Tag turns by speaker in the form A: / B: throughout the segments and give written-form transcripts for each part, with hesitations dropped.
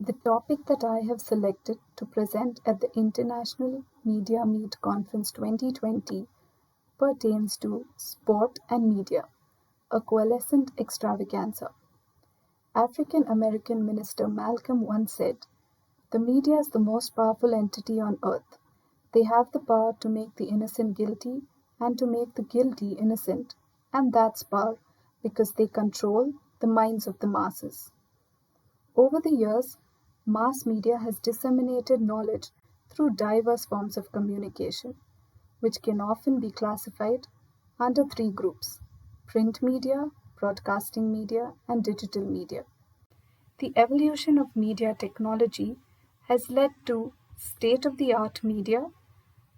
A: The topic that I have selected to present at the International Media Meet Conference 2020 pertains to sport and media, a coalescent extravaganza. African American minister Malcolm once said, "The media is the most powerful entity on earth. They have the power to make the innocent guilty and to make the guilty innocent, and that's power because they control the minds of the masses." Over the years, mass media has disseminated knowledge through diverse forms of communication, which can often be classified under three groups: print media, broadcasting media, and digital media. The evolution of media technology has led to state of the art media,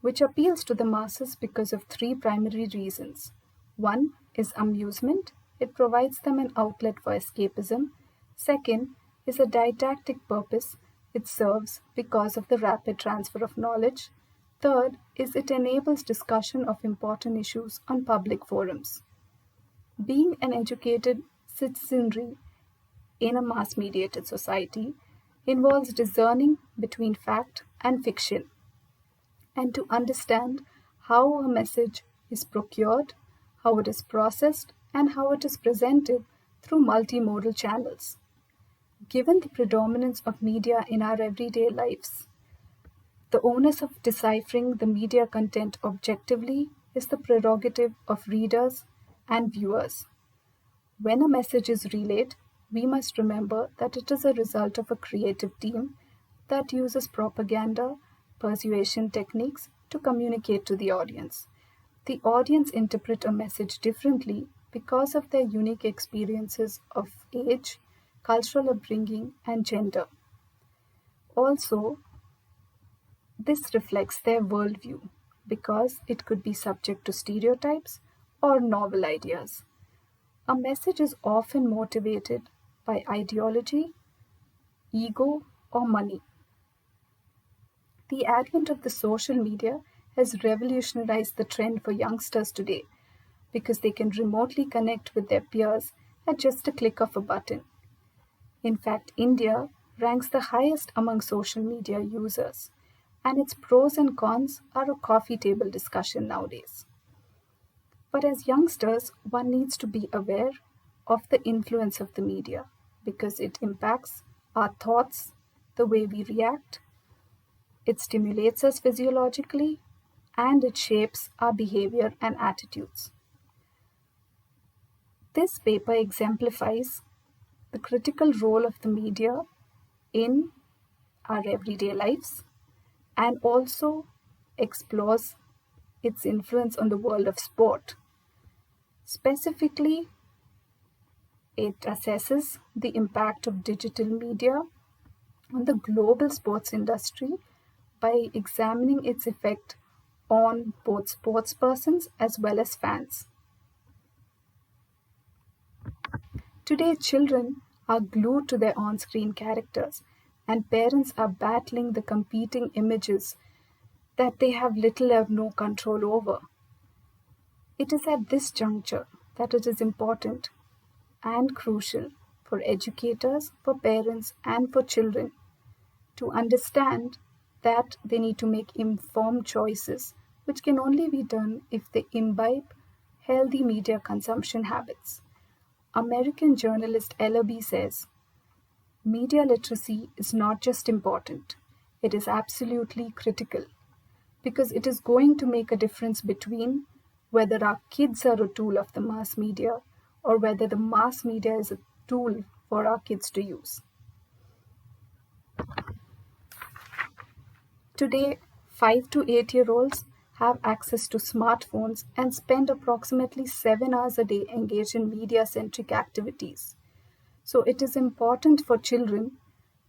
A: which appeals to the masses because of three primary reasons. One is amusement, it provides them an outlet for escapism. Second is a didactic purpose, it serves because of the rapid transfer of knowledge. Third is it enables discussion of important issues on public forums. Being an educated citizenry in a mass mediated society involves discerning between fact and fiction, and to understand how a message is procured, how it is processed, and how it is presented through multimodal channels. Given the predominance of media in our everyday lives, the onus of deciphering the media content objectively is the prerogative of readers and viewers. When a message is relayed, we must remember that it is a result of a creative team that uses propaganda, persuasion techniques to communicate to the audience. The audience interpret a message differently because of their unique experiences of age, cultural upbringing, and gender. Also, this reflects their worldview because it could be subject to stereotypes or novel ideas. A message is often motivated by ideology, ego, or money. The advent of the social media has revolutionized the trend for youngsters today because they can remotely connect with their peers at just a click of a button. In fact, India ranks the highest among social media users, and its pros and cons are a coffee table discussion nowadays. But as youngsters, one needs to be aware of the influence of the media because it impacts our thoughts, the way we react, it stimulates us physiologically, and it shapes our behavior and attitudes. This paper exemplifies the critical role of the media in our everyday lives and also explores its influence on the world of sport. Specifically, it assesses the impact of digital media on the global sports industry by examining its effect on both sportspersons as well as fans. Today, children are glued to their on-screen characters, and parents are battling the competing images that they have little or no control over. It is at this juncture that it is important and crucial for educators, for parents, and for children to understand that they need to make informed choices, which can only be done if they imbibe healthy media consumption habits. American journalist Ellaby says, "Media literacy is not just important, it is absolutely critical because it is going to make a difference between whether our kids are a tool of the mass media or whether the mass media is a tool for our kids to use." Today, 5 to 8-year-olds have access to smartphones and spend approximately 7 hours a day engaged in media-centric activities. So it is important for children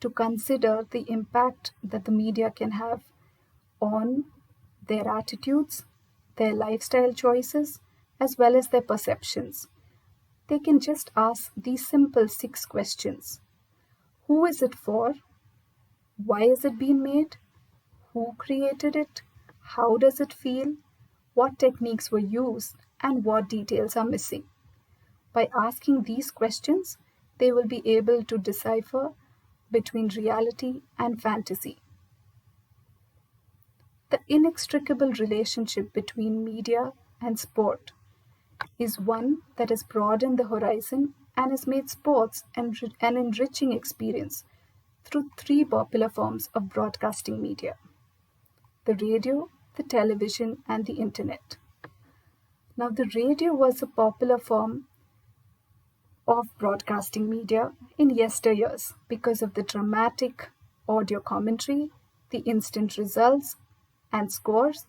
A: to consider the impact that the media can have on their attitudes, their lifestyle choices, as well as their perceptions. They can just ask these simple 6 questions. Who is it for? Why is it being made? Who created it? How does it feel? What techniques were used? And what details are missing? By asking these questions, they will be able to decipher between reality and fantasy. The inextricable relationship between media and sport is one that has broadened the horizon and has made sports an enriching experience through three popular forms of broadcasting media: the radio, the television, and the internet. Now, the radio was a popular form of broadcasting media in yesteryears because of the dramatic audio commentary, the instant results and scores,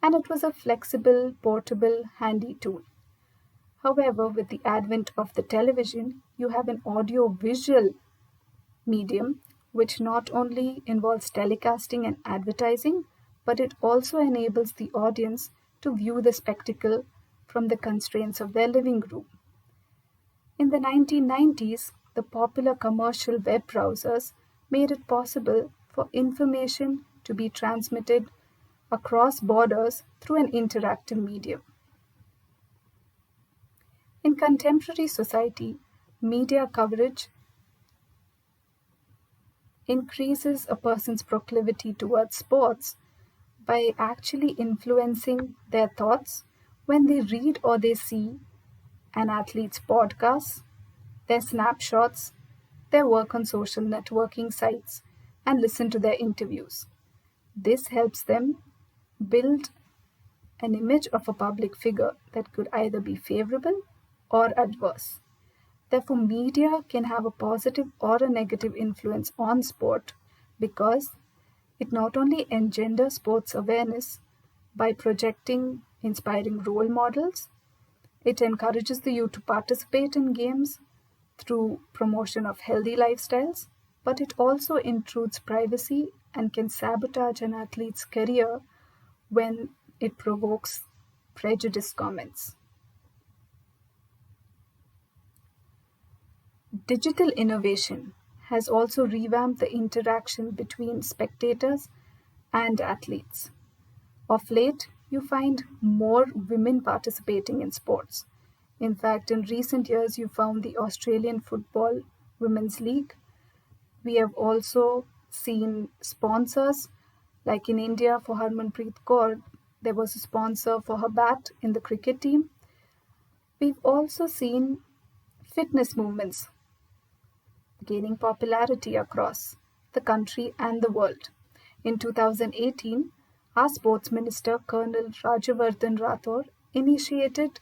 A: and it was a flexible, portable, handy tool. However, with the advent of the television, you have an audio-visual medium which not only involves telecasting and advertising, but it also enables the audience to view the spectacle from the constraints of their living room. In the 1990s, the popular commercial web browsers made it possible for information to be transmitted across borders through an interactive medium. In contemporary society, media coverage increases a person's proclivity towards sports by actually influencing their thoughts when they read or they see an athlete's podcasts, their snapshots, their work on social networking sites, and listen to their interviews. This helps them build an image of a public figure that could either be favorable or adverse. Therefore, media can have a positive or a negative influence on sport because it not only engenders sports awareness by projecting inspiring role models, it encourages the youth to participate in games through promotion of healthy lifestyles, but it also intrudes privacy and can sabotage an athlete's career when it provokes prejudice comments. Digital innovation has also revamped the interaction between spectators and athletes. Of late, you find more women participating in sports. In fact, in recent years, you found the Australian Football Women's League. We have also seen sponsors, like in India for Harmanpreet Kaur, there was a sponsor for her bat in the cricket team. We've also seen fitness movements gaining popularity across the country and the world. In 2018, our Sports Minister, Colonel Rajavardhan Rathore, initiated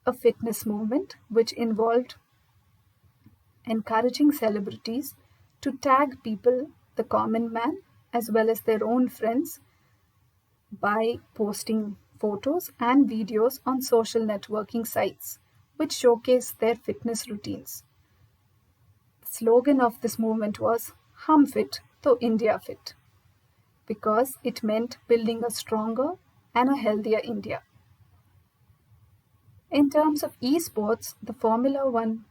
A: a fitness movement which involved encouraging celebrities to tag people, the common man, as well as their own friends, by posting photos and videos on social networking sites which showcase their fitness routines. The slogan of this movement was "Hum Fit to India Fit," because it meant building a stronger and a healthier India. In terms of esports, the Formula One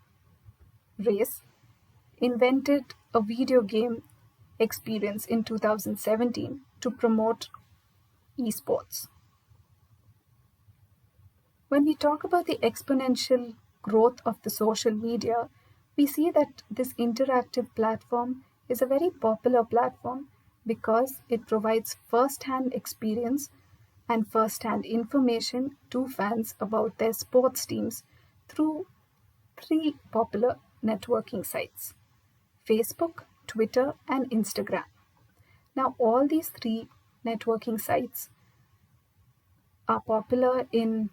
A: race invented a video game experience in 2017 to promote esports. When we talk about the exponential growth of the social media, we see that this interactive platform is a very popular platform because it provides first-hand experience and first-hand information to fans about their sports teams through three popular networking sites: Facebook, Twitter, and Instagram. Now, all these three networking sites are popular in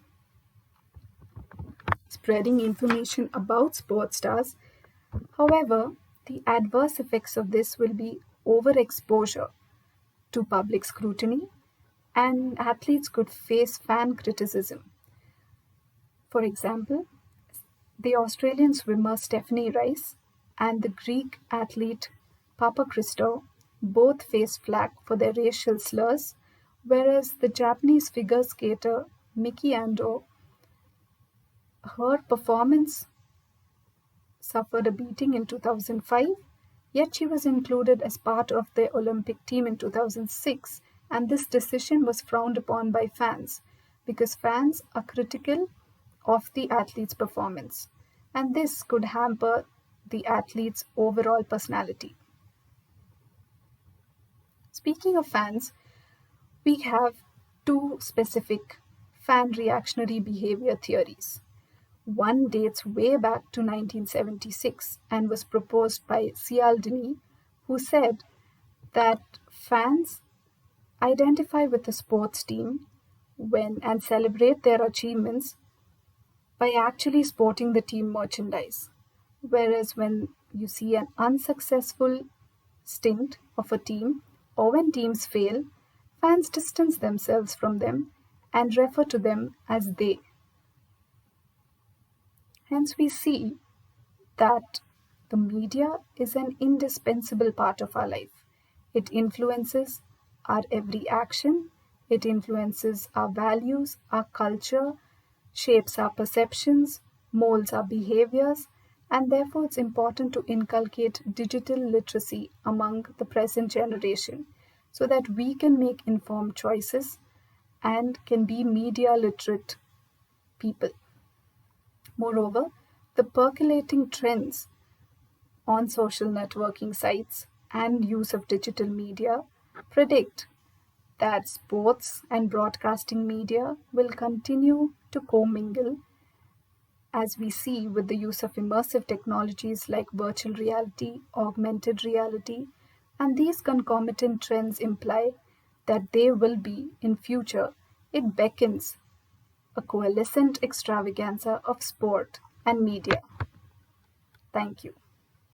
A: spreading information about sports stars. However, the adverse effects of this will be overexposure to public scrutiny, and athletes could face fan criticism. For example, the Australian swimmer Stephanie Rice and the Greek athlete Papachristou both faced flack for their racial slurs, whereas the Japanese figure skater Miki Ando, her performance suffered a beating in 2005, yet she was included as part of the Olympic team in 2006, and this decision was frowned upon by fans because fans are critical of the athlete's performance, and this could hamper the athlete's overall personality. Speaking of fans, we have two specific fan reactionary behavior theories. One dates way back to 1976 and was proposed by Cialdini, who said that fans identify with a sports team when and celebrate their achievements by actually sporting the team merchandise. Whereas when you see an unsuccessful stint of a team or when teams fail, fans distance themselves from them and refer to them as they. Hence, we see that the media is an indispensable part of our life. It influences our every action, it influences our values, our culture, shapes our perceptions, molds our behaviors, and therefore it's important to inculcate digital literacy among the present generation so that we can make informed choices and can be media literate people. Moreover, the percolating trends on social networking sites and use of digital media predict that sports and broadcasting media will continue to commingle, as we see with the use of immersive technologies like virtual reality, augmented reality, and these concomitant trends imply that they will be in future. It beckons a coalescent extravaganza of sport and media. Thank you.